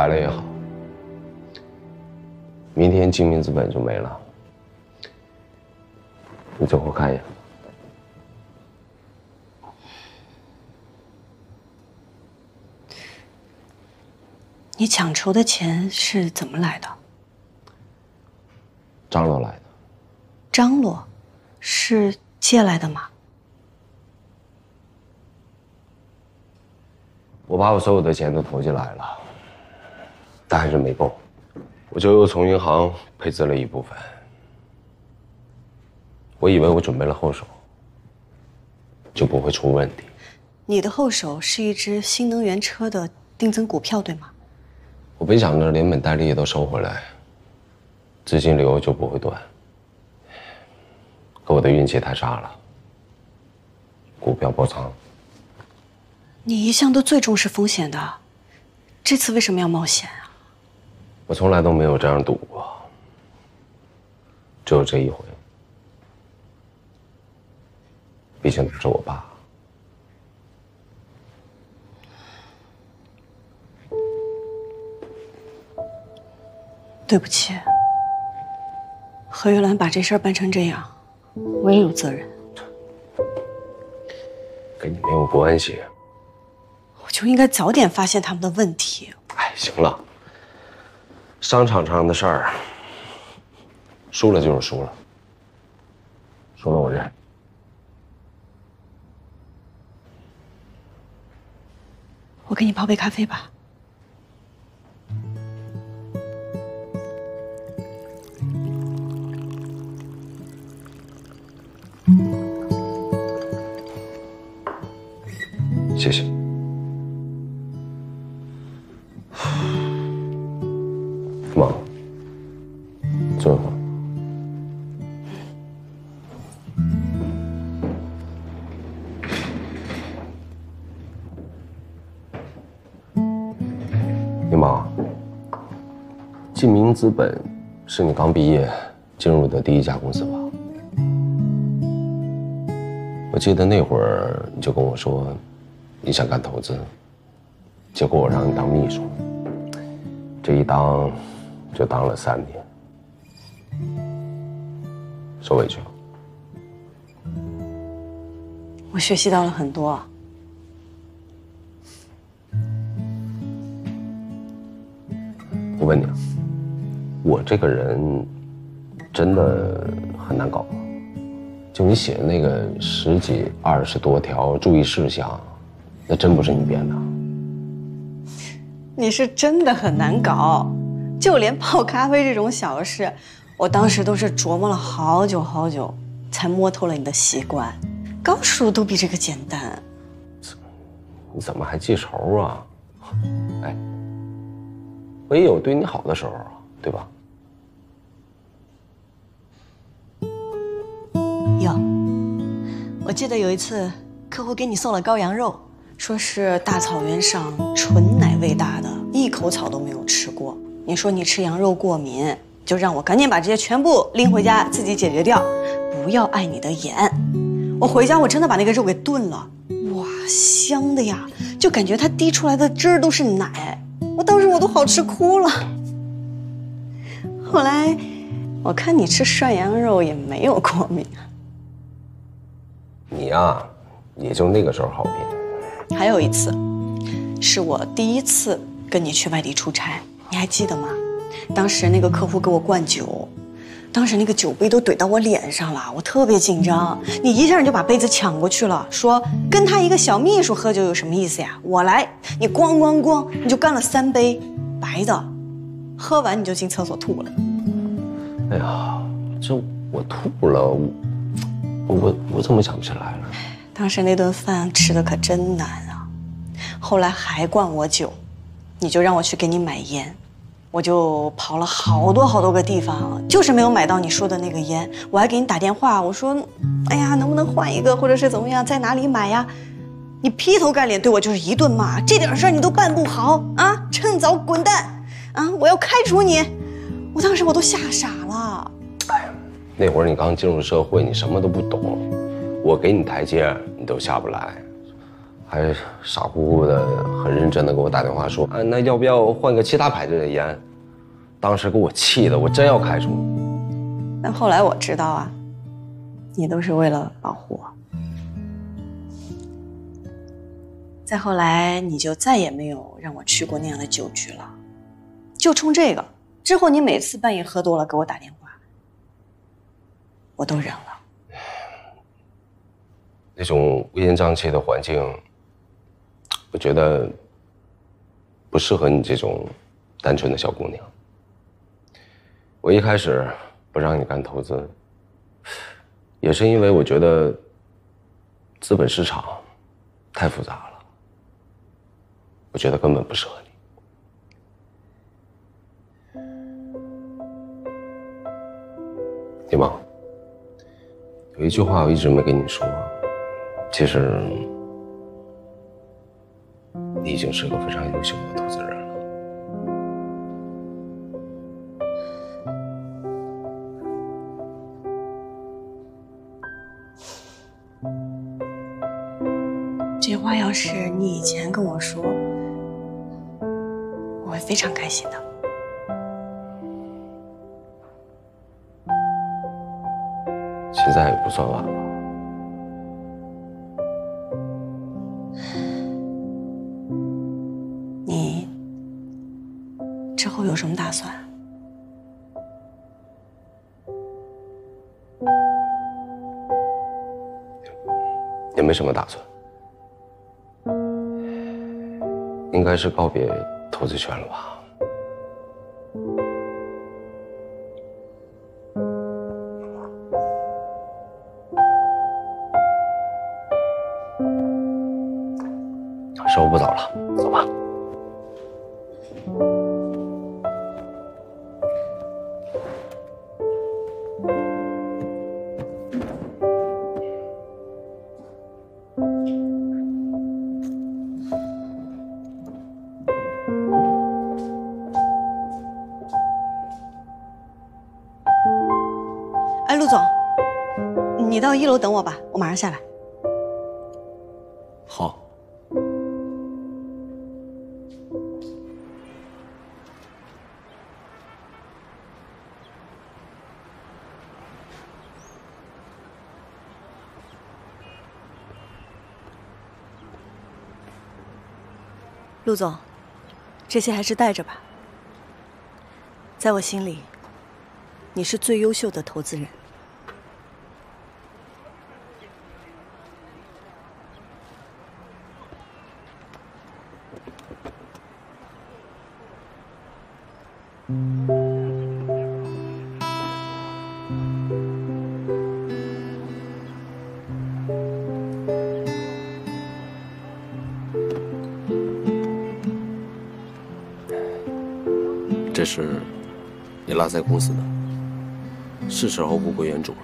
来了也好。明天精明资本就没了，你最后看一眼。你抢筹的钱是怎么来的？张罗来的。张罗，是借来的吗？我把我所有的钱都投进来了，但还是没够，我就又从银行配资了一部分。我以为我准备了后手，就不会出问题。你的后手是一只新能源车的定增股票，对吗？我本想着连本带利都收回来，资金流就不会断。可我的运气太差了，股票爆仓。你一向都最重视风险的，这次为什么要冒险啊？我从来都没有这样赌过，只有这一回。毕竟他是我爸。对不起，何玉兰把这事儿办成这样，我也有责任。跟你没有关系。我就应该早点发现他们的问题。哎，行了，商场上的事儿，输了就是输了，输了我认。我给你泡杯咖啡吧。谢谢。妈，坐一会儿。你妈，晋明资本是你刚毕业进入的第一家公司吧？我记得那会儿你就跟我说，你想干投资，结果我让你当秘书，这一当就当了3年，受委屈了。我学习到了很多。我问你啊，我这个人真的很难搞吗？就你写的那个10几20多条注意事项，那真不是你编的。你是真的很难搞，就连泡咖啡这种小事，我当时都是琢磨了好久好久，才摸透了你的习惯。高数都比这个简单。你怎么还记仇啊？哎，我也有对你好的时候啊，对吧？有，我记得有一次客户给你送了羔羊肉，说是大草原上纯奶喂大的，一口草都没有吃过。你说你吃羊肉过敏，就让我赶紧把这些全部拎回家自己解决掉，不要碍你的眼。我回家我真的把那个肉给炖了，哇，香的呀，就感觉它滴出来的汁儿都是奶，我当时我都好吃哭了。后来我看你吃涮羊肉也没有过敏啊。你呀，也就那个时候好骗。还有一次，是我第一次跟你去外地出差，你还记得吗？当时那个客户给我灌酒，当时那个酒杯都怼到我脸上了，我特别紧张。你一下就把杯子抢过去了，说跟他一个小秘书喝酒有什么意思呀？我来，你咣咣咣，你就干了3杯白的，喝完你就进厕所吐了。哎呀，这我吐了，我怎么想不起来了？当时那顿饭吃的可真难啊，后来还灌我酒，你就让我去给你买烟，我就跑了好多个地方，就是没有买到你说的那个烟。我还给你打电话，我说，哎呀，能不能换一个，或者是怎么样，在哪里买呀？你劈头盖脸对我就是一顿骂，这点事儿你都办不好啊！趁早滚蛋啊！我要开除你！我当时我都吓傻了。哎呀，那会儿你刚进入社会，你什么都不懂，我给你台阶你都下不来。还傻乎乎的、很认真的给我打电话说：“啊，那要不要换个其他牌子的烟？”当时给我气的，我真要开除你。但后来我知道啊，你都是为了保护我。再后来，你就再也没有让我去过那样的酒局了，就冲这个。之后你每次半夜喝多了给我打电话，我都忍了。那种乌烟瘴气的环境，我觉得不适合你这种单纯的小姑娘。我一开始不让你干投资，也是因为我觉得资本市场太复杂了，我觉得根本不适合你。对吗？有一句话我一直没跟你说，其实你已经是个非常优秀的投资人了。这话要是你以前跟我说，我会非常开心的。现在也不算晚吧。你之后有什么打算？也没什么打算，应该是告别投资圈了吧。时候不早了，走吧。哎，陆总，你到1楼等我吧，我马上下来。好。陆总，这些还是带着吧。在我心里，你是最优秀的投资人。这是你落在公司的，是时候物归原主了。